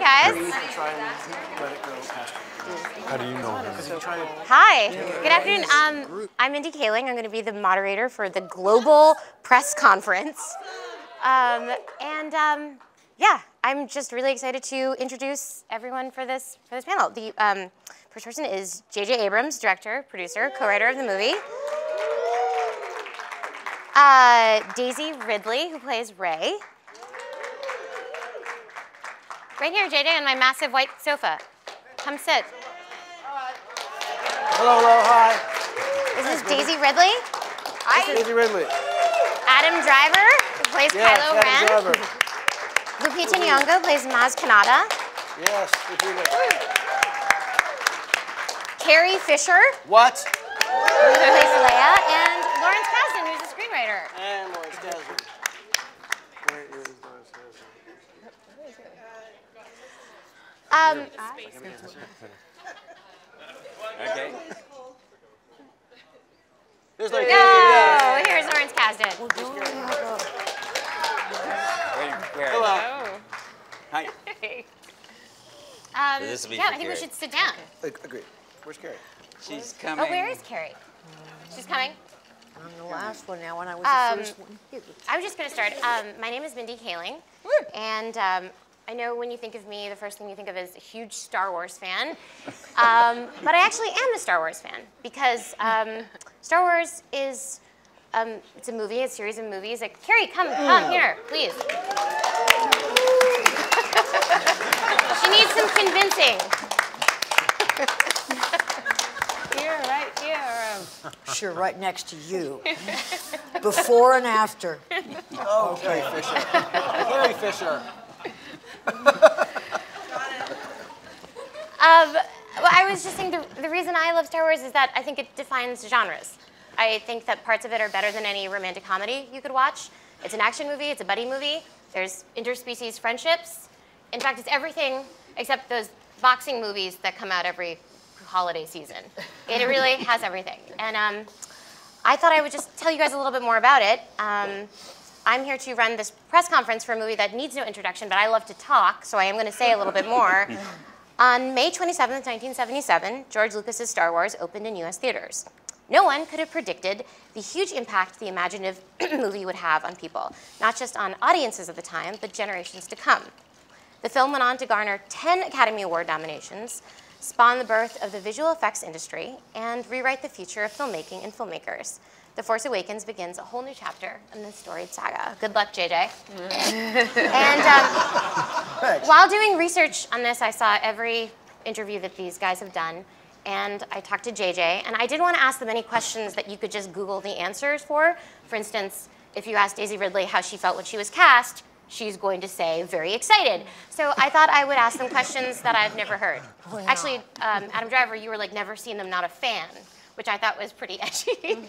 guys. How do you know him? Hi. Good afternoon. I'm Mindy Kaling. I'm going to be the moderator for the Global Press Conference. Yeah, I'm just really excited to introduce everyone for this panel. The first person is J.J. Abrams, director, producer, co-writer of the movie. Daisy Ridley, who plays Rey. Right here, JJ, on my massive white sofa. Come sit. Hello, hi. This is Daisy Ridley. Hi. Daisy Ridley. Adam Driver, who plays Kylo Ren. Lupita Nyong'o plays Maz Kanata. Yes, Lupita. Carrie Fisher. What? Who plays Leia, and Lawrence Kasdan, who's a screenwriter. And Lawrence Kasdan. Where is Lawrence Kasdan? Okay. There's like No, here's Lawrence Kasdan. Where? Hello. Hi. This will be Yeah, for I think we Carrie. should sit down. Agreed. Where's Carrie? She's coming. Oh, where is Carrie? She's coming. I'm the last one now, when I was the first one. I was just going to start. My name is Mindy Kaling, and I know when you think of me, the first thing you think of is a huge Star Wars fan. But I actually am a Star Wars fan because Star Wars is it's a movie, a series of movies. Like, Carrie, come here, please. She needs some convincing. Here, right here. Sure, right next to you. Before and after. Oh, Carrie Fisher. Carrie Fisher. Well, I was just saying the reason I love Star Wars is that I think it defines genres. I think that parts of it are better than any romantic comedy you could watch. It's an action movie, it's a buddy movie, there's interspecies friendships. In fact, it's everything except those boxing movies that come out every holiday season. It really has everything. And I thought I would just tell you guys a little bit more about it. I'm here to run this press conference for a movie that needs no introduction, but I love to talk, so I am going to say a little bit more. On May 27th, 1977, George Lucas's Star Wars opened in US theaters. No one could have predicted the huge impact the imaginative movie would have on people, not just on audiences of the time, but generations to come. The film went on to garner 10 Academy Award nominations, spawn the birth of the visual effects industry, and rewrite the future of filmmaking and filmmakers. The Force Awakens begins a whole new chapter in this storied saga. Good luck, JJ. And while doing research on this, I saw every interview that these guys have done, and I talked to JJ, and I didn't want to ask them any questions that you could just Google the answers for. For instance, if you asked Daisy Ridley how she felt when she was cast, she's going to say, very excited. So I thought I would ask them questions that I've never heard. Oh, yeah. Actually, Adam Driver, you were like, never seen them, not a fan, which I thought was pretty edgy.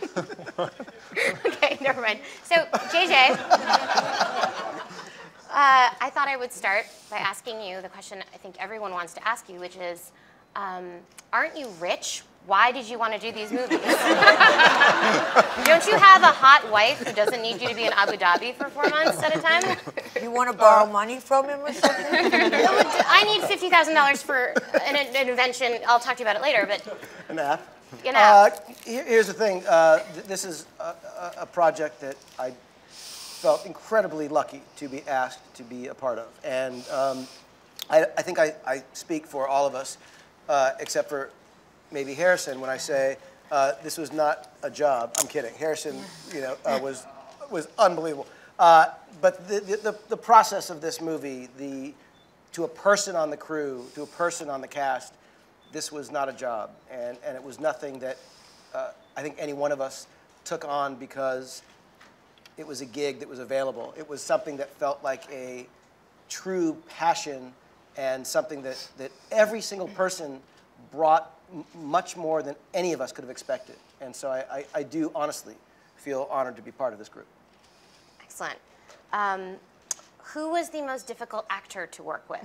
Okay, never mind. So, JJ, I thought I would start by asking you the question I think everyone wants to ask you, which is, aren't you rich? Why did you want to do these movies? Don't you have a hot wife who doesn't need you to be in Abu Dhabi for 4 months at a time? You want to borrow money from him or something? I need $50,000 for an invention. I'll talk to you about it later, but An app. an app. Here's the thing. This is a project that I felt incredibly lucky to be asked to be a part of. And I think I speak for all of us, except for maybe Harrison, when I say this was not a job. I'm kidding. Harrison, was unbelievable. But the process of this movie, to a person on the crew, to a person on the cast, this was not a job, and it was nothing that I think any one of us took on because it was a gig that was available. It was something that felt like a true passion and something that every single person brought much more than any of us could have expected. And so I do honestly feel honored to be part of this group. Excellent. Who was the most difficult actor to work with?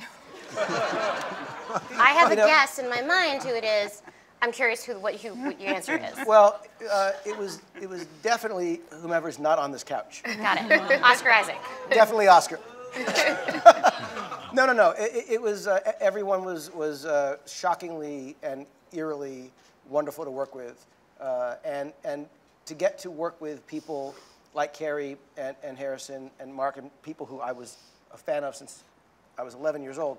I have a guess in my mind who it is. I'm curious what your answer is. Well, it was definitely whomever's not on this couch. Got it. Oscar Isaac. Definitely Oscar. No. It was everyone was shockingly and eerily wonderful to work with, and to get to work with people like Carrie and Harrison and Mark and people who I was a fan of since I was 11 years old,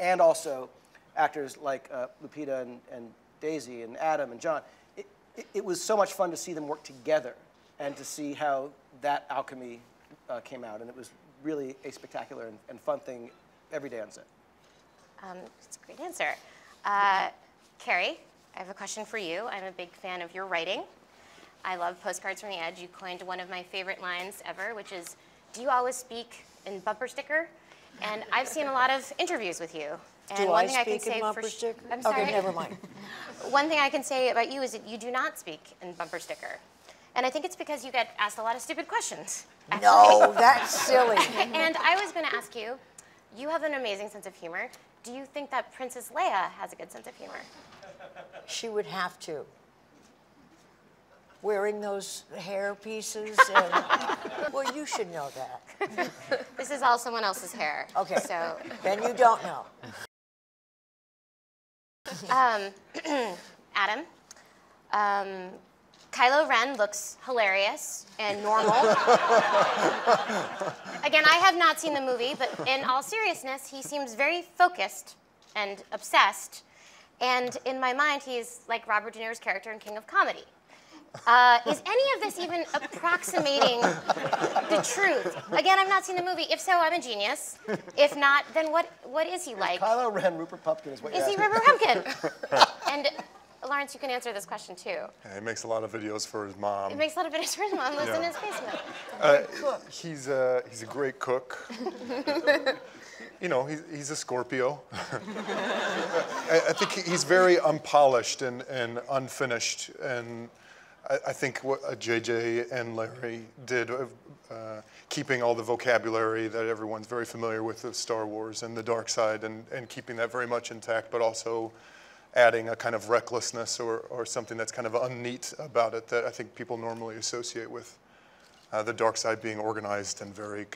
and also actors like Lupita and Daisy and Adam and John. It was so much fun to see them work together and to see how that alchemy came out, and it was really a spectacular and fun thing every day on set. That's a great answer. Carrie, I have a question for you. I'm a big fan of your writing. I love Postcards from the Edge. You coined one of my favorite lines ever, which is, "Do you always speak in bumper sticker?" And I've seen a lot of interviews with you. And Do one I thing I can speak in say bumper for sticker? I'm sorry. Okay, never mind. One thing I can say about you is that you do not speak in bumper sticker. And I think it's because you get asked a lot of stupid questions. No, that's silly. And I was going to ask you, you have an amazing sense of humor. Do you think that Princess Leia has a good sense of humor? She would have to. Wearing those hair pieces. And, well, you should know that. This is all someone else's hair. Okay. So, Then you don't know. Adam, Kylo Ren looks hilarious and normal. Again, I have not seen the movie, but in all seriousness, he seems very focused and obsessed. And in my mind, he's like Robert De Niro's character in King of Comedy. Is any of this even approximating the truth? Again, I've not seen the movie. If so, I'm a genius. If not, then what is he like? Kylo Ren, Rupert Pupkin is what you're Is he asking. Rupert Pumpkin? And Lawrence, you can answer this question too. Yeah, he makes a lot of videos for his mom. It makes a lot of videos for his mom lives in his basement. He's a great cook. You know, he's a Scorpio. I think he's very unpolished and unfinished. And I think what JJ and Larry did, keeping all the vocabulary that everyone's very familiar with of Star Wars and the dark side, and keeping that very much intact, but also adding a kind of recklessness or something that's kind of unneat about it that I think people normally associate with the dark side being organized and very,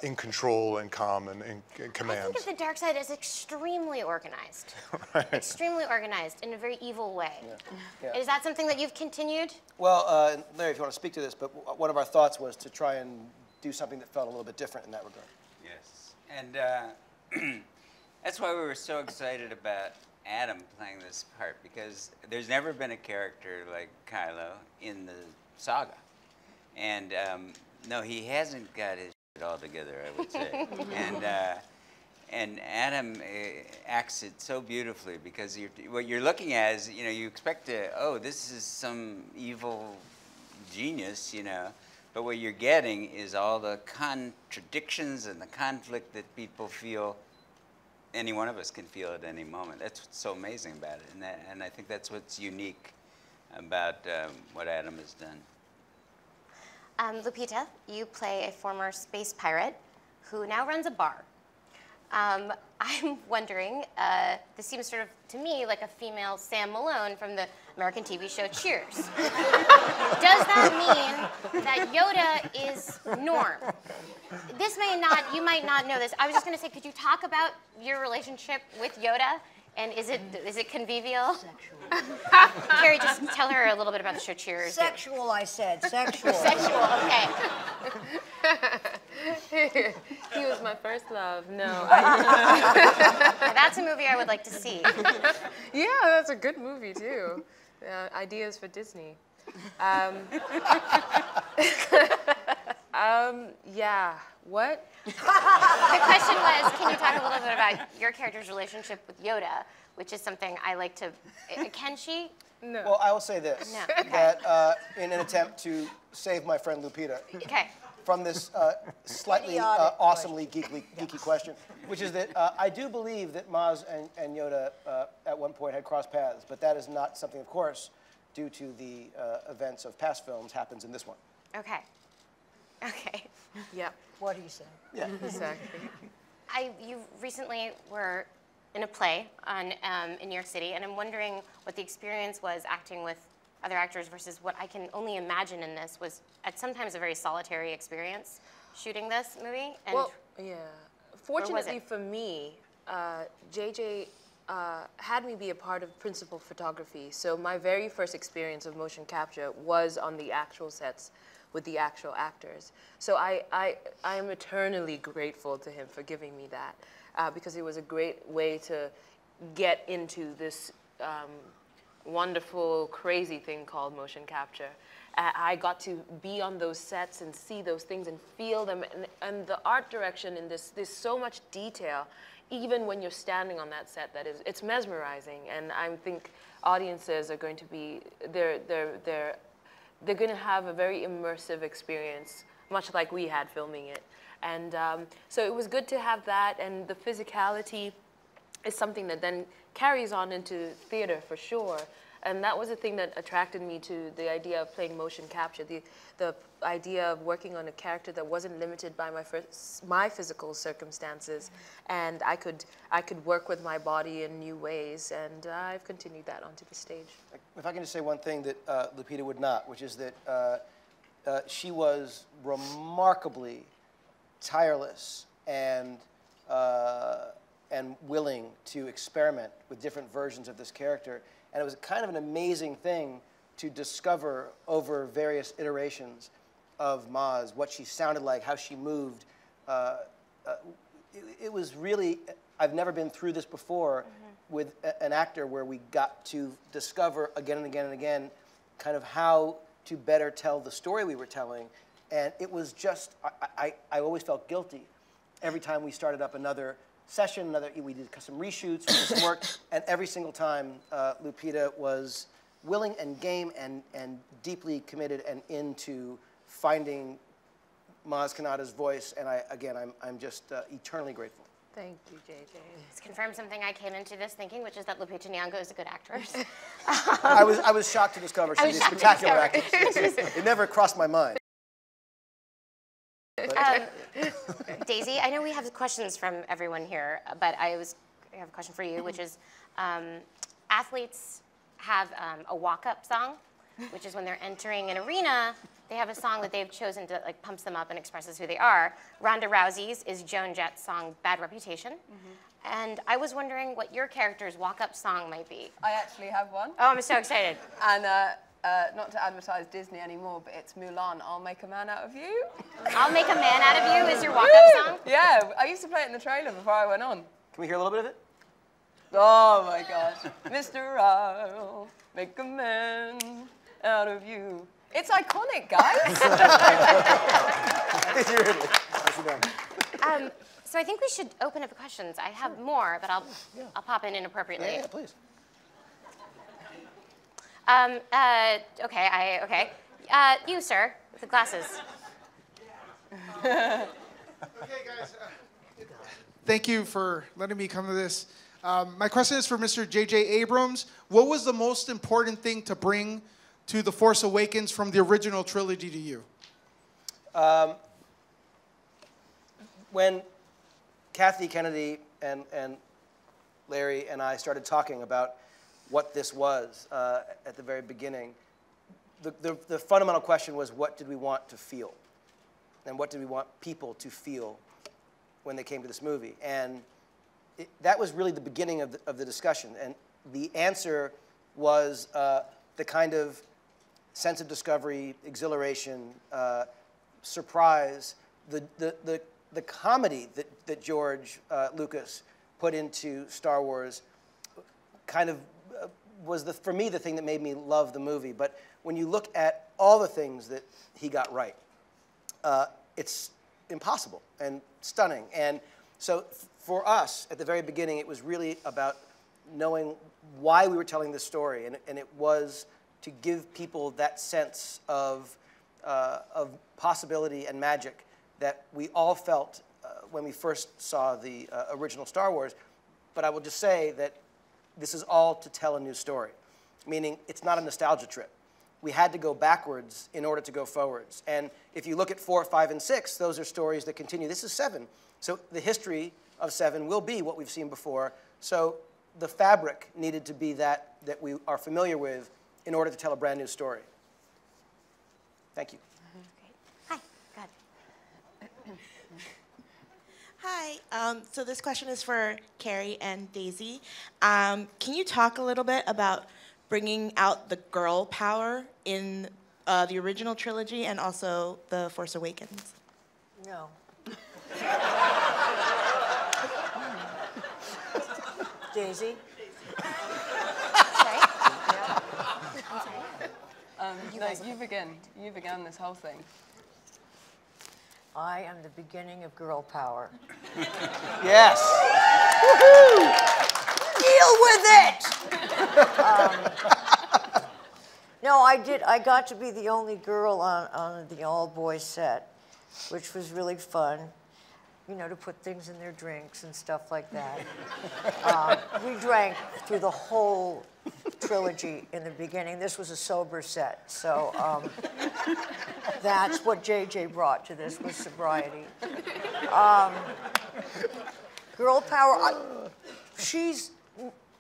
in control and calm and in command. I think of the dark side as extremely organized. Right. Extremely organized in a very evil way. Yeah. Is that something that you've continued? Well, Larry, if you want to speak to this, but one of our thoughts was to try and do something that felt a little bit different in that regard. Yes. And that's why we were so excited about Adam playing this part, because there's never been a character like Kylo in the saga. And no, he hasn't got his shit all together, I would say. And Adam acts it so beautifully, because what you're looking at is, you expect this is some evil genius, but what you're getting is all the contradictions and the conflict that people feel. Any one of us can feel at any moment. That's what's so amazing about it, and I think that's what's unique about what Adam has done. Lupita, you play a former space pirate who now runs a bar. I'm wondering, this seems sort of, to me, like a female Sam Malone from the American TV show Cheers. Does that mean that Yoda is Norm? You might not know this. I was just going to say, could you talk about your relationship with Yoda? And is it convivial? Sexual. Carrie, just tell her a little bit about the show Cheers. Sexual, I said. Sexual. Sexual, okay. He was my first love. No. That's a movie I would like to see. Yeah, that's a good movie too. Ideas for Disney. Yeah. What? The question was, can you talk a little bit about your character's relationship with Yoda, which is something I like to. Can she? No. Well, I will say this, No, okay. that in an attempt to save my friend Lupita Okay. from this slightly Idiotic awesomely geeky question, which is that I do believe that Maz and Yoda at one point had crossed paths, but that is not something, of course, due to the events of past films, happens in this one. Okay. Okay. Yep. What do you say? Yeah. Exactly. You recently were in a play in New York City, and I'm wondering what the experience was acting with other actors versus what I can only imagine in this was at sometimes a very solitary experience shooting this movie. And Well, yeah. Fortunately for me, JJ had me be a part of principal photography. So my very first experience of motion capture was on the actual sets with the actual actors. So I am eternally grateful to him for giving me that because it was a great way to get into this wonderful, crazy thing called motion capture. I got to be on those sets and see those things and feel them, and the art direction in this, there's so much detail, even when you're standing on that set, it's mesmerizing. And I think audiences are going to be, they're going to have a very immersive experience, much like we had filming it. And so it was good to have that, and the physicality is something that then carries on into theater for sure. And that was the thing that attracted me to the idea of playing motion capture, the idea of working on a character that wasn't limited by my physical circumstances, and I could work with my body in new ways, and I've continued that onto the stage. If I can just say one thing that Lupita would not, which is that she was remarkably tireless and willing to experiment with different versions of this character. And it was kind of an amazing thing to discover over various iterations of Maz, what she sounded like, how she moved. It was really, I've never been through this before with an actor where we got to discover again and again and again kind of how to better tell the story we were telling. And it was just, I always felt guilty every time we started up another session, we did some reshoots, we did some work, and every single time Lupita was willing and game and deeply committed and into finding Maz Kanata's voice, and I'm just eternally grateful. Thank you, JJ. This confirms something I came into this thinking, which is that Lupita Nyong'o is a good actress. I was shocked to discover she's a spectacular actress. It never crossed my mind. Daisy, I know we have questions from everyone here, but I have a question for you, which is athletes have a walk-up song, which is when they're entering an arena, they have a song that they've chosen to like pumps them up and expresses who they are. Ronda Rousey's is Joan Jett's song Bad Reputation. And I was wondering what your character's walk-up song might be. I actually have one. Oh, I'm so excited. And not to advertise Disney anymore, but it's Mulan, I'll Make a Man Out of You. I'll Make a Man Out of You is your walk-up song? Yeah, I used to play it in the trailer before I went on. Can we hear a little bit of it? Oh my gosh. Mr. I'll make a man out of you. It's iconic, guys. So I think we should open up the questions. I have more, but I'll pop in inappropriately. Yeah, please. Okay. You, sir, with the glasses. Okay, guys. Thank you for letting me come to this. My question is for Mr. J.J. Abrams. What was the most important thing to bring to The Force Awakens from the original trilogy to you? When Kathy Kennedy and Larry and I started talking about what this was at the very beginning, the fundamental question was, what did we want to feel? And what did we want people to feel when they came to this movie? And that was really the beginning of the discussion. And the answer was the kind of sense of discovery, exhilaration, surprise, the comedy that George Lucas put into Star Wars kind of was, for me, the thing that made me love the movie. But when you look at all the things that he got right, it's impossible and stunning. And so for us, at the very beginning, it was really about knowing why we were telling this story. And it was to give people that sense of possibility and magic that we all felt when we first saw the original Star Wars. But I will just say that this is all to tell a new story, meaning it's not a nostalgia trip. We had to go backwards in order to go forwards. And if you look at 4, 5, and 6, those are stories that continue. This is 7. So the history of 7 will be what we've seen before. So the fabric needed to be that we are familiar with in order to tell a brand new story. Thank you. Great. Hi, go Hi. So this question is for Carrie and Daisy. Can you talk a little bit about bringing out the girl power in the original trilogy and also The Force Awakens? No. Daisy? Sorry? No, you began this whole thing. I am the beginning of girl power. Yes. Deal with it! No, I got to be the only girl on the all-boys set, which was really fun. You know, to put things in their drinks and stuff like that. We drank through the whole trilogy in the beginning. This was a sober set, so that's what JJ brought to this, was sobriety. Girl power, she's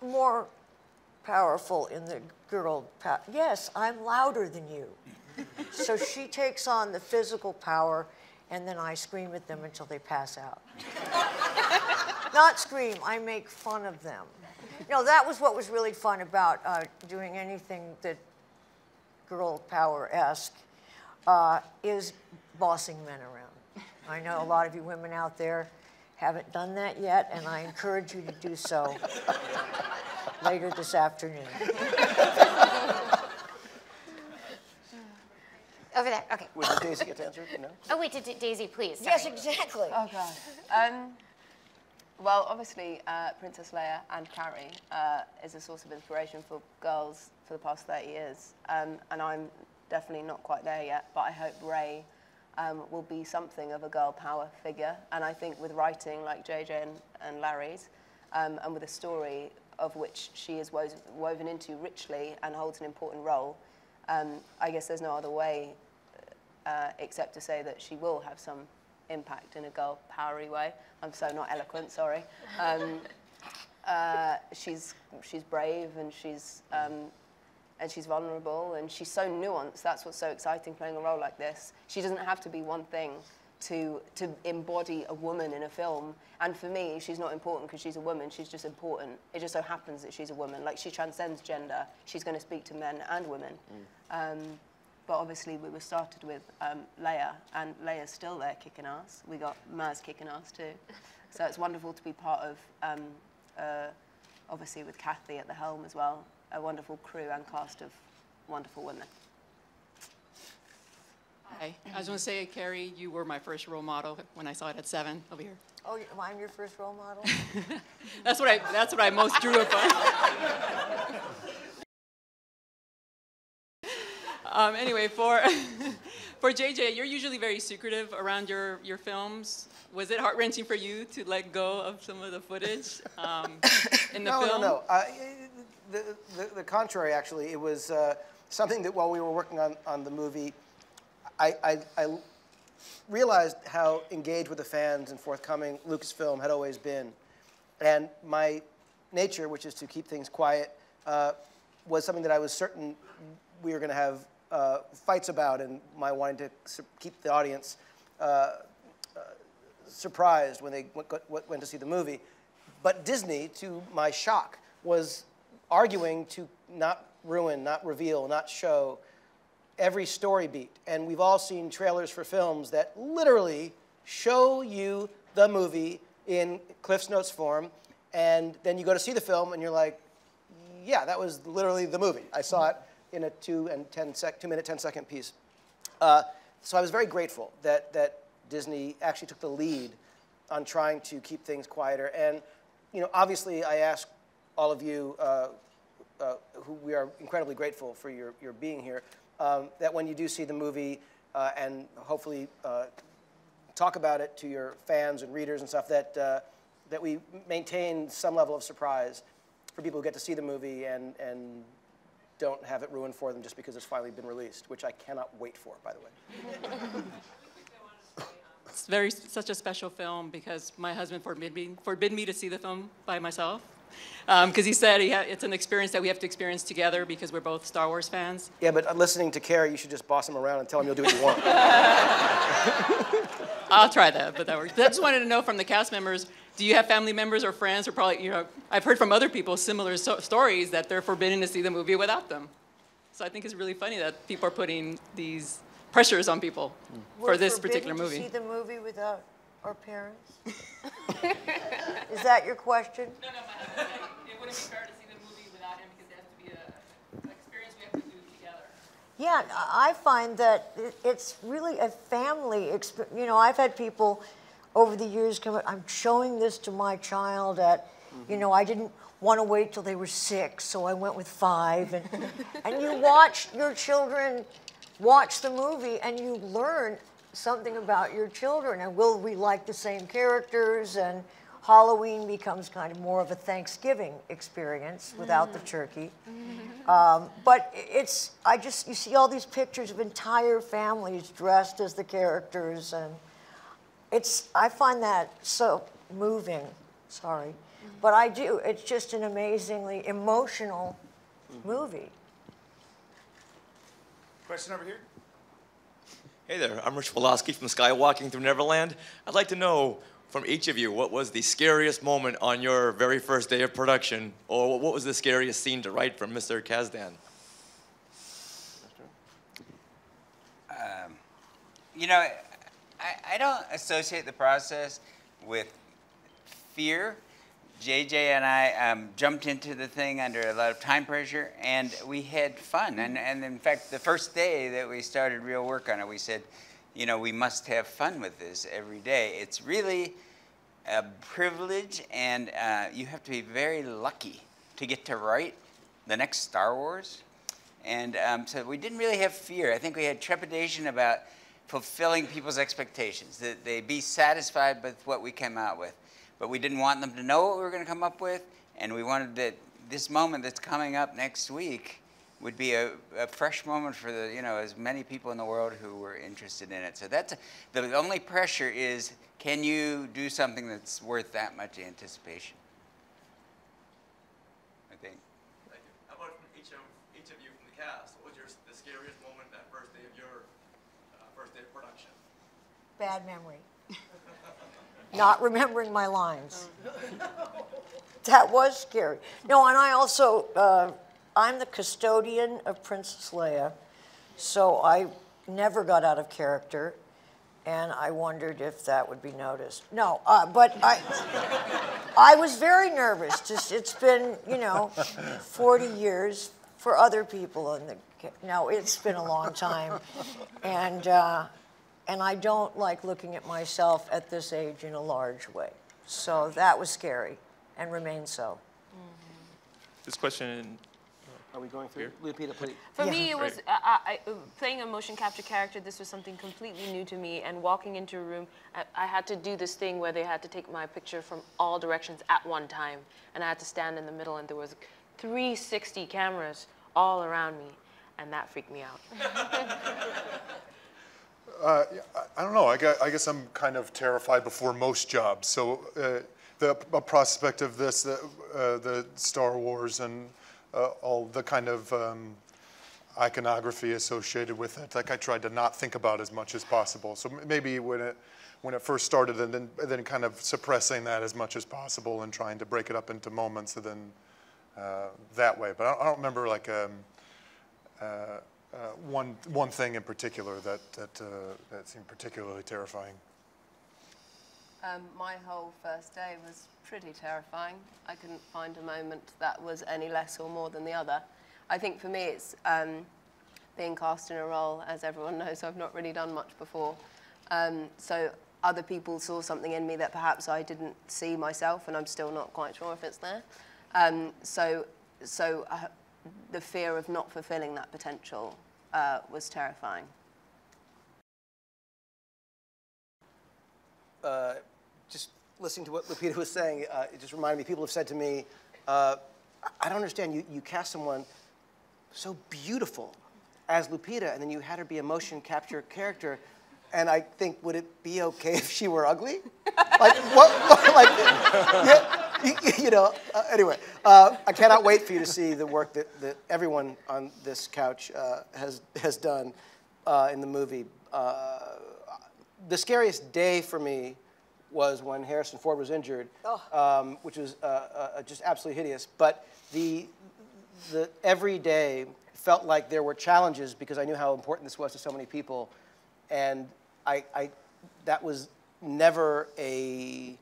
more powerful in the girl power. Yes, I'm louder than you. So she takes on the physical power, and then I scream at them until they pass out. Not scream, I make fun of them. No, that was what was really fun about doing anything that girl power-esque, is bossing men around. I know a lot of you women out there haven't done that yet, and I encourage you to do so later this afternoon. Over there, okay. Would Daisy get to answer? No? Oh, wait, Daisy, please. Yes, Sorry. exactly. Oh, God. Well, obviously, Princess Leia and Carrie is a source of inspiration for girls for the past 30 years. And I'm definitely not quite there yet, but I hope Rey will be something of a girl power figure. And I think with writing like JJ and Larry's, and with a story of which she is woven into richly and holds an important role, I guess there's no other way except to say that she will have some impact in a girl powery way. I'm so not eloquent, sorry. She's brave and she's vulnerable and she's so nuanced. That's what's so exciting playing a role like this. She doesn't have to be one thing to embody a woman in a film. And for me, she's not important because she's a woman. She's just important. It just so happens that she's a woman. Like, she transcends gender. She's going to speak to men and women. But obviously, we were started with Leia, and Leia's still there kicking ass. We got Maz kicking ass too. So it's wonderful to be part of, obviously with Kathy at the helm as well, a wonderful crew and cast of wonderful women. Hi. I was going to say, Carrie, you were my first role model when I saw it at 7 over here. Oh, I'm your first role model? That's what I most drew upon. Anyway, for JJ, you're usually very secretive around your films. Was it heart-wrenching for you to let go of some of the footage in the film? No. The contrary, actually. It was something that while we were working on the movie, I realized how engaged with the fans and forthcoming Lucasfilm had always been. And my nature, which is to keep things quiet, was something that I was certain we were going to have fights about, and my wanting to keep the audience surprised when they went to see the movie. But Disney, to my shock, was arguing to not ruin, not reveal, not show every story beat. And we've all seen trailers for films that literally show you the movie in Cliff's Notes form, and then you go to see the film and you're like, yeah, that was literally the movie. I saw it in a 2-minute, 10-second piece. So I was very grateful that Disney actually took the lead on trying to keep things quieter. And obviously I ask all of you, who we are incredibly grateful for your being here, that when you do see the movie and hopefully talk about it to your fans and readers and stuff, that we maintain some level of surprise for people who get to see the movie and don't have it ruined for them just because it's finally been released, which I cannot wait for, by the way. It's such a special film because my husband forbid me to see the film by myself. Because he said it's an experience that we have to experience together because we're both Star Wars fans. Yeah, but listening to Carrie, you should just boss him around and tell him you'll do what you want. I'll try that, but that works. I just wanted to know from the cast members, do you have family members or friends or probably, you know, I've heard from other people similar stories that they're forbidden to see the movie without them. So I think it's really funny that people are putting these pressures on people for this particular movie. To see the movie without our parents? Is that your question? No, it wouldn't be fair to see the movie without him because it has to be an experience we have to do together. Yeah, I find that it's really a family experience. You know, I've had people over the years come up, I'm showing this to my child at, you know, I didn't want to wait till they were 6, so I went with 5. And you watch your children watch the movie and you learn something about your children. And will we like the same characters? And Halloween becomes kind of more of a Thanksgiving experience without the turkey. But it's, you see all these pictures of entire families dressed as the characters, and I find that so moving, sorry. But I do, it's just an amazingly emotional movie. Question over here. Hey there, I'm Rich Woloski from Skywalking Through Neverland. I'd like to know from each of you, what was the scariest moment on your very first day of production, or what was the scariest scene to write from Mr. Kasdan? You know, I don't associate the process with fear. JJ and I jumped into the thing under a lot of time pressure, and we had fun. And in fact, the first day that we started real work on it, we said, you know, we must have fun with this every day. It's really a privilege, and you have to be very lucky to get to write the next Star Wars. And so we didn't really have fear. I think we had trepidation about fulfilling people's expectations, that they be satisfied with what we came out with. But we didn't want them to know what we were going to come up with, and we wanted that this moment that's coming up next week would be a fresh moment for the, you know, as many people in the world who were interested in it. So that's the only pressure is, can you do something that's worth that much anticipation? I think. Thank you. How about from each of you from the cast? What was the scariest moment that first day of your first day of production? Bad memory. Not remembering my lines. That was scary. No, and I also, I'm the custodian of Princess Leia, so I never got out of character, and I wondered if that would be noticed. No, but I was very nervous. Just, it's been, you know, 40 years for other people in the, no, it's been a long time. And I don't like looking at myself at this age in a large way. So that was scary and remains so. This question. Are we going through? Lupita, please. For me, it was playing a motion capture character. This was something completely new to me. And walking into a room, I had to do this thing where they had to take my picture from all directions at one time. And I had to stand in the middle, and there was 360 cameras all around me. And that freaked me out. I don't know. I guess I'm kind of terrified before most jobs. So the prospect of this, the Star Wars and all the kind of iconography associated with it, like I tried to not think about as much as possible. So maybe when it first started, and then kind of suppressing that as much as possible and trying to break it up into moments, and then that way. But I don't remember like. One thing in particular that seemed particularly terrifying. My whole first day was pretty terrifying. I couldn't find a moment that was any less or more than the other. I think for me it's being cast in a role, as everyone knows, I've not really done much before. So other people saw something in me that perhaps I didn't see myself, and I'm still not quite sure if it's there. The fear of not fulfilling that potential was terrifying. Just listening to what Lupita was saying, it just reminded me, people have said to me, I don't understand, you cast someone so beautiful as Lupita, and then you had her be a motion capture character, and I think, would it be okay if she were ugly? Like, what like, yeah. You know, anyway, I cannot wait for you to see the work that everyone on this couch has done in the movie. the scariest day for me was when Harrison Ford was injured, which was just absolutely hideous. But the every day felt like there were challenges because I knew how important this was to so many people, and that was never a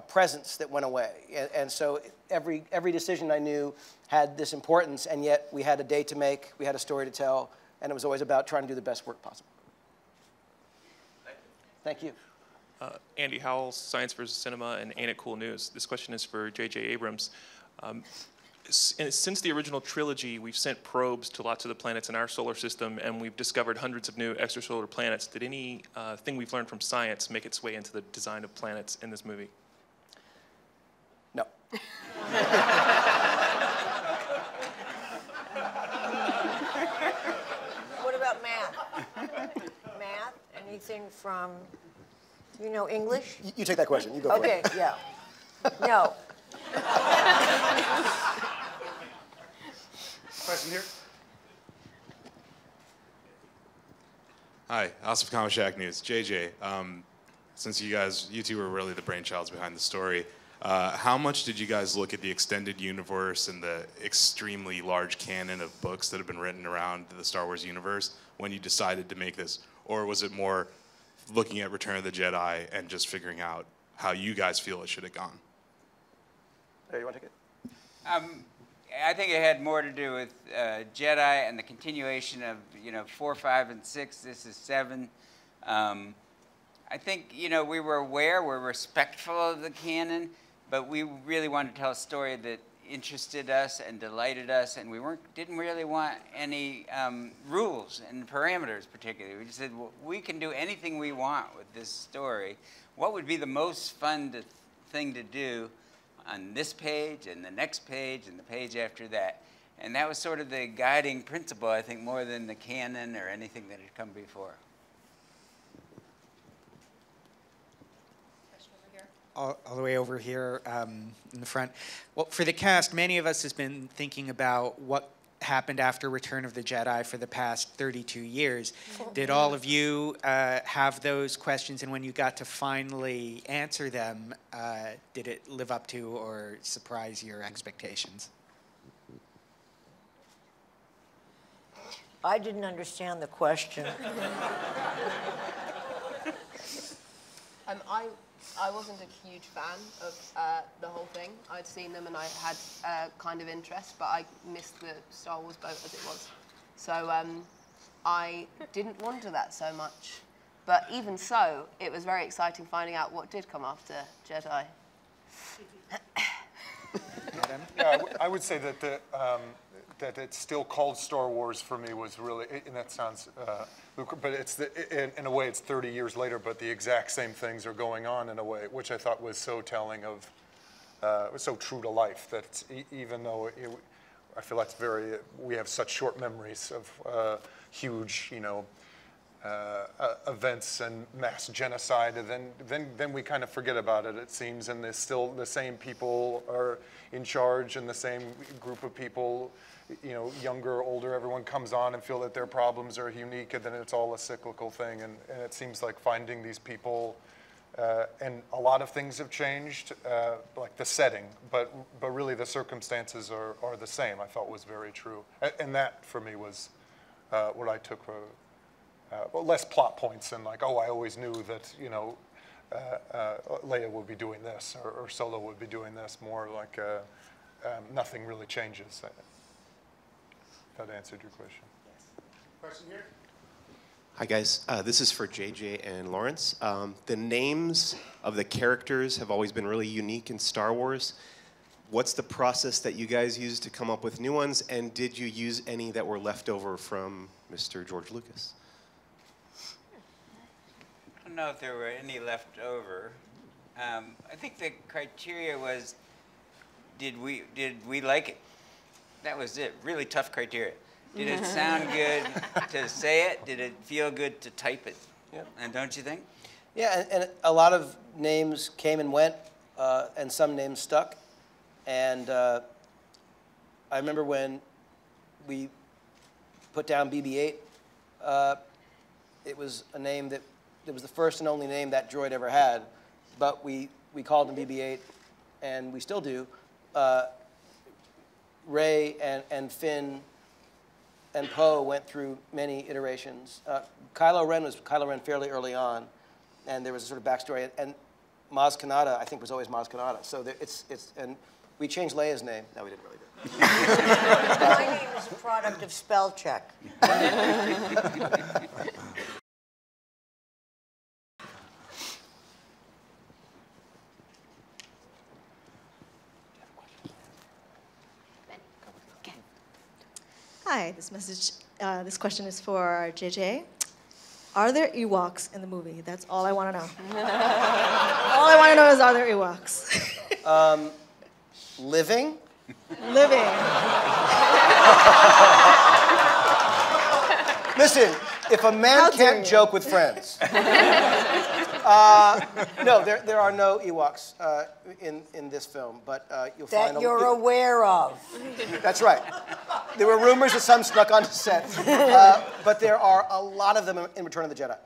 presence that went away. And so every decision I knew had this importance, and yet we had a day to make, we had a story to tell, and it was always about trying to do the best work possible. Thank you. Andy Howell, Science vs. Cinema, and Ain't It Cool News. This question is for J.J. Abrams. Since the original trilogy, we've sent probes to lots of the planets in our solar system, and we've discovered hundreds of new extrasolar planets. Did anything we've learned from science make its way into the design of planets in this movie? No. What about math? Math? Anything from, you know, English? You take that question. You go for it. Okay, yeah. No. Question here. Hi, Asif Kamashak News. JJ, since you two were really the brainchilds behind the story, how much did you guys look at the extended universe and the extremely large canon of books that have been written around the Star Wars universe when you decided to make this? Or was it more looking at Return of the Jedi and just figuring out how you guys feel it should have gone? Hey, you want to take it? I think it had more to do with Jedi and the continuation of 4, 5, and 6. This is 7. I think we were aware, we're respectful of the canon, but we really wanted to tell a story that interested us and delighted us, and we didn't really want any rules and parameters particularly. We just said, well, we can do anything we want with this story. What would be the most fun thing to do on this page and the next page and the page after that? And that was sort of the guiding principle, I think, more than the canon or anything that had come before. All the way over here in the front. Well, for the cast, many of us has been thinking about what happened after Return of the Jedi for the past 32 years. Did all of you have those questions, and when you got to finally answer them, did it live up to or surprise your expectations? I didn't understand the question. I wasn't a huge fan of the whole thing. I'd seen them and I had kind of interest, but I missed the Star Wars boat as it was. So I didn't want to that so much. But even so, it was very exciting finding out what did come after Jedi. Yeah, I would say that that it's still called Star Wars for me was really, and that sounds, but it's in a way it's 30 years later, but the exact same things are going on in a way, which I thought was so telling of, so true to life that even though I feel like we have such short memories of huge, events and mass genocide, and then we kind of forget about it, it seems, and there's still the same people are in charge, and the same group of people, younger, older, everyone comes on and feel that their problems are unique, and then it's all a cyclical thing, and it seems like finding these people, and a lot of things have changed, like the setting, but really the circumstances are the same, I felt was very true, and that for me was what I took well, less plot points and like, oh, I always knew that, Leia would be doing this or Solo would be doing this. More like nothing really changes. That answered your question. Yes. Question here? Hi, guys. This is for JJ and Lawrence. The names of the characters have always been really unique in Star Wars. What's the process that you guys used to come up with new ones, and did you use any that were left over from Mr. George Lucas? I don't know if there were any left over. I think the criteria was, did we like it? That was it. Really tough criteria. Did it sound good to say it? Did it feel good to type it? Yep. And don't you think? Yeah, and a lot of names came and went, and some names stuck. And I remember when we put down BB-8, it was a name that it was the first and only name that droid ever had, but we called him BB-8, and we still do. Rey and Finn and Poe went through many iterations. Kylo Ren was Kylo Ren fairly early on, and there was a sort of backstory. And Maz Kanata, I think, was always Maz Kanata. So and we changed Leia's name. No, we didn't really do. My name is a product of spell check. Hi, this question is for JJ. Are there Ewoks in the movie? That's all I want to know. All I want to know is, are there Ewoks? Living? Living. Listen, if a man can't joke with friends. No, there are no Ewoks in this film, but you'll find that you're aware of. That's right. There were rumors that some snuck onto set, but there are a lot of them in Return of the Jedi.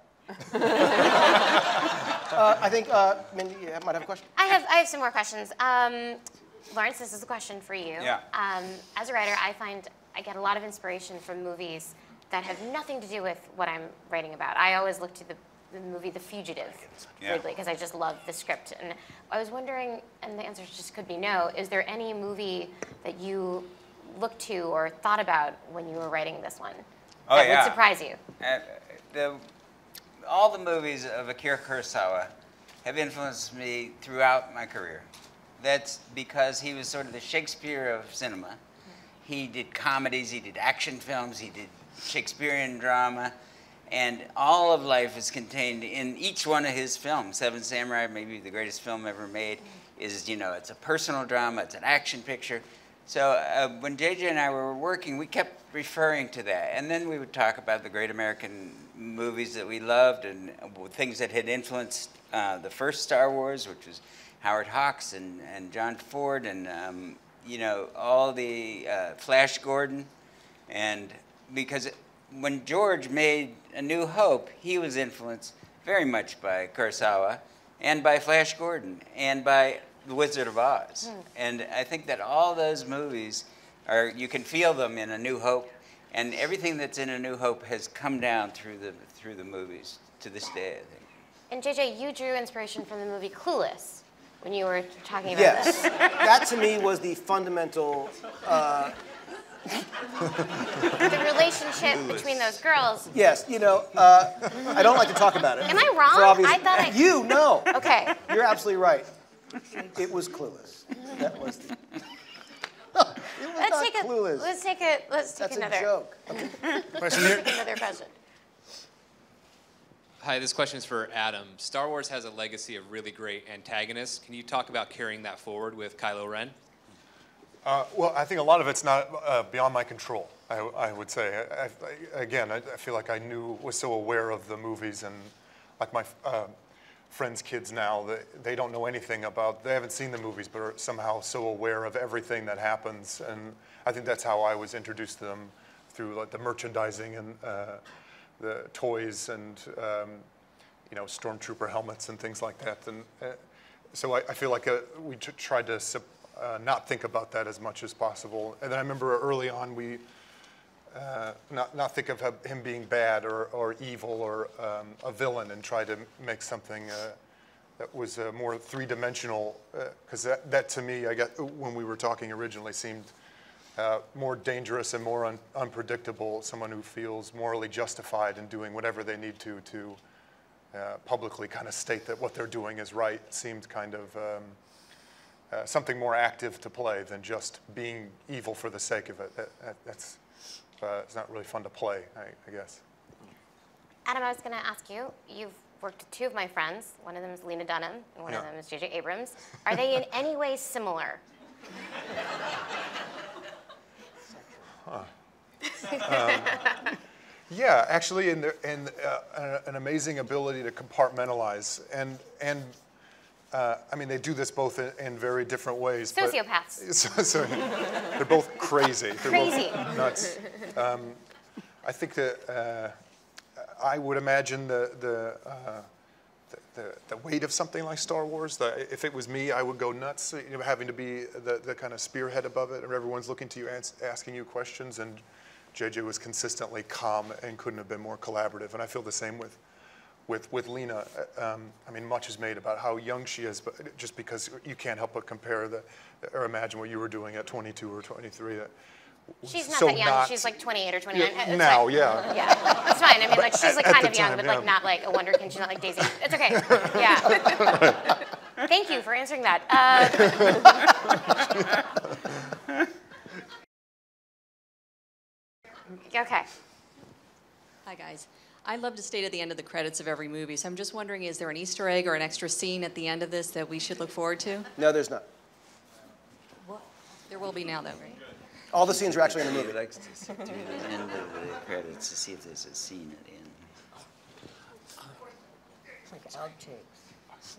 I think Mindy, you might have a question. I have some more questions. Lawrence, this is a question for you. Yeah. As a writer, I find I get a lot of inspiration from movies that have nothing to do with what I'm writing about. I always look to the movie The Fugitive, weirdly, because I just love the script. And I was wondering, and the answer just could be no, is there any movie that you looked to or thought about when you were writing this one that would surprise you? All the movies of Akira Kurosawa have influenced me throughout my career. That's because he was sort of the Shakespeare of cinema. He did comedies, he did action films, he did Shakespearean drama, and all of life is contained in each one of his films. Seven Samurai, maybe the greatest film ever made, is, it's a personal drama, it's an action picture. So when JJ and I were working, we kept referring to that. And then we would talk about the great American movies that we loved and things that had influenced the first Star Wars, which was Howard Hawks and John Ford and, all the Flash Gordon. And because when George made A New Hope, he was influenced very much by Kurosawa and by Flash Gordon and by The Wizard of Oz. And I think that all those movies you can feel them in A New Hope, and everything that's in A New Hope has come down through the movies to this day, I think. And JJ, you drew inspiration from the movie Clueless when you were talking about this. Yes, that to me was the fundamental. The relationship between those girls. Yes, I don't like to talk about it. Am I wrong? For obvious, I thought You, no. Okay. You're absolutely right. It was Clueless. That was the... It was not Clueless. Let's take That's another. a joke. Okay. Question here. Another question. Hi, this question is for Adam. Star Wars has a legacy of really great antagonists. Can you talk about carrying that forward with Kylo Ren? Well, I think a lot of it's not beyond my control, I would say. I feel like I was so aware of the movies, and like my friends' kids now, they don't know anything about, they haven't seen the movies, but are somehow so aware of everything that happens. And I think that's how I was introduced to them, through like the merchandising and the toys and stormtrooper helmets and things like that. And so I feel like we tried to not think about that as much as possible. And then I remember early on we not think of him being bad or evil or a villain, and try to make something that was more three-dimensional, because that to me, I guess, when we were talking originally, seemed more dangerous and more unpredictable. Someone who feels morally justified in doing whatever they need to publicly kind of state that what they're doing is right seemed kind of something more active to play than just being evil for the sake of it. It's not really fun to play, I guess. Adam, I was going to ask you, you've worked with two of my friends. One of them is Lena Dunham, and one of them is J.J. Abrams. Are they in any way similar? Yeah, actually, in an amazing ability to compartmentalize, and I mean, they do this both in very different ways. Sociopaths. So they're both crazy. They're Crazy. both nuts. I think that I would imagine the weight of something like Star Wars. If it was me, I would go nuts, having to be the kind of spearhead above it, and everyone's looking to you, asking you questions, and JJ was consistently calm and couldn't have been more collaborative, and I feel the same with Lena. I mean, much is made about how young she is, but just because you can't help but compare or imagine what you were doing at 22 or 23. She's not so that young. She's like 28 or 29. Yeah, now, fine. yeah. Yeah, it's fine. I mean, like, she's like At kind the of young, time, but yeah. like not like a wonderkind. She's not like Daisy. It's okay. Yeah. Thank you for answering that. Okay. Hi, guys. I love to stay to the end of the credits of every movie, so I'm just wondering, is there an Easter egg or an extra scene at the end of this that we should look forward to? No, there's not. There will be now, though, right? All the scenes are actually in the movie. He likes to sit to the end of the credits to see if there's a scene at the end. It's like outtakes.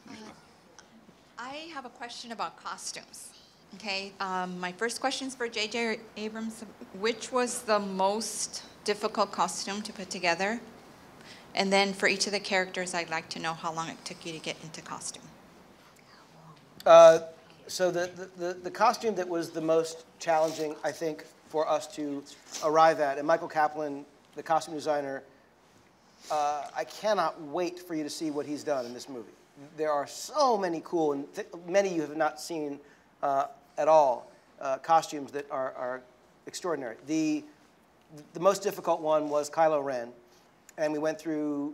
I have a question about costumes. Okay, my first question is for J.J. Abrams. Which was the most difficult costume to put together? And then for each of the characters, I'd like to know how long it took you to get into costume. So the costume that was the most challenging, I think, for us to arrive at, and Michael Kaplan, the costume designer, I cannot wait for you to see what he's done in this movie. There are so many cool, and many you have not seen at all, costumes that are extraordinary. The most difficult one was Kylo Ren, and we went through,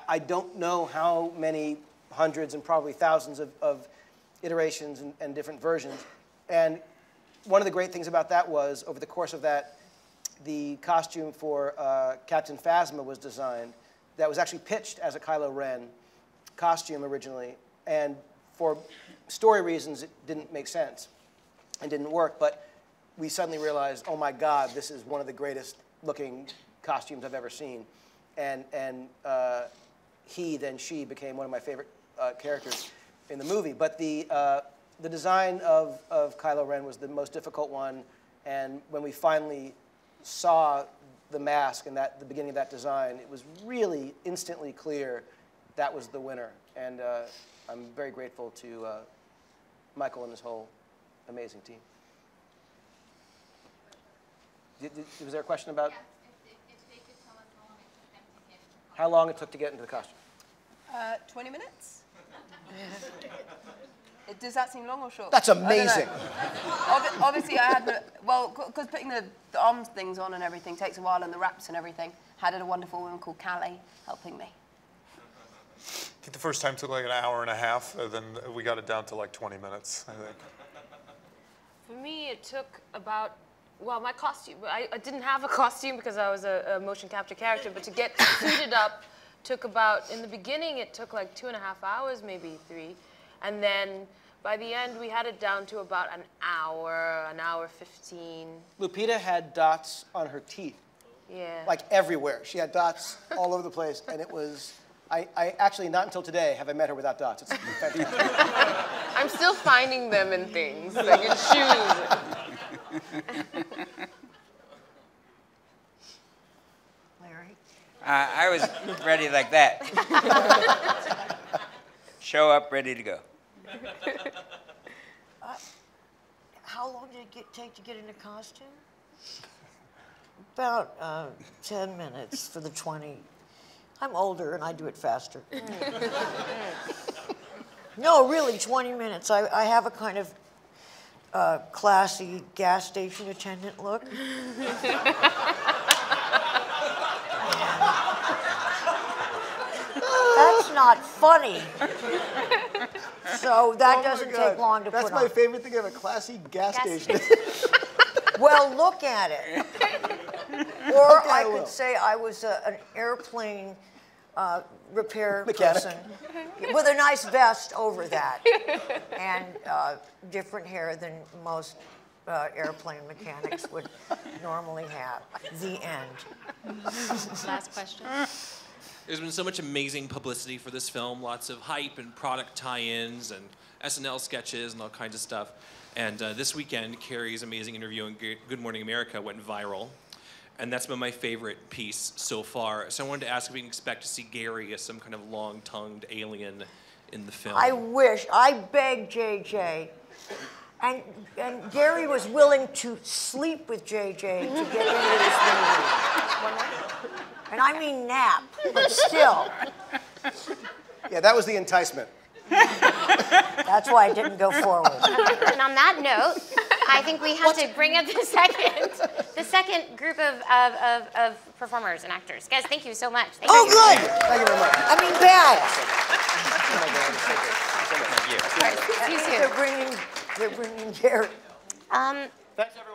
I don't know how many hundreds and probably thousands of iterations and different versions. And one of the great things about that was, over the course of that, the costume for Captain Phasma was designed that was actually pitched as a Kylo Ren costume originally. And for story reasons, it didn't make sense and didn't work. But we suddenly realized, oh my God, this is one of the greatest looking costumes I've ever seen. And he, then she, became one of my favorite characters in the movie. But the design of Kylo Ren was the most difficult one. And when we finally saw the mask and the beginning of that design, it was really instantly clear that was the winner. And I'm very grateful to Michael and his whole amazing team. Was there a question about how long it took to get into the costume? 20 minutes? Does that seem long or short? That's amazing. Obviously, I had, because putting the arms things on and everything takes a while, and the wraps and everything, had a wonderful woman called Callie helping me. I think the first time took like an hour and a half, and then we got it down to like 20 minutes, I think. For me, it took about, well, my costume, I didn't have a costume because I was a motion capture character, but to get suited up took about, in the beginning, it took like 2.5 hours, maybe 3. And then by the end, we had it down to about an hour 15. Lupita had dots on her teeth. Yeah. Like everywhere. She had dots all over the place, and it was, I actually, not until today have I met her without dots. It's fantastic. I'm still finding them in things, like in shoes. Larry? I was ready like that. Show up, ready to go. How long did it take to get into costume? About 10 minutes for the 20. I'm older and I do it faster. No, really, 20 minutes. I have a kind of classy gas station attendant look. That's not funny. So that doesn't take long to That's put my on. favorite thing of a classy gas station. Well, look at it. Or I could say I was an airplane repair person with a nice vest over that and different hair than most airplane mechanics would normally have. The end. Last question. There's been so much amazing publicity for this film, lots of hype and product tie-ins and SNL sketches and all kinds of stuff. And this weekend, Carrie's amazing interview on Good Morning America went viral. and that's been my favorite piece so far. So I wanted to ask if we can expect to see Gary as some kind of long-tongued alien in the film. I wish, I begged JJ, and Gary was willing to sleep with JJ to get into this movie. And I mean nap, but still. Yeah, that was the enticement. That's why I didn't go forward. And on that note, I think we have to bring up the second group of performers and actors. Guys, thank you so much. Thank you. Good. Thank you very much. I mean, bad. See you soon. They're bringing Gary. Thanks, everyone.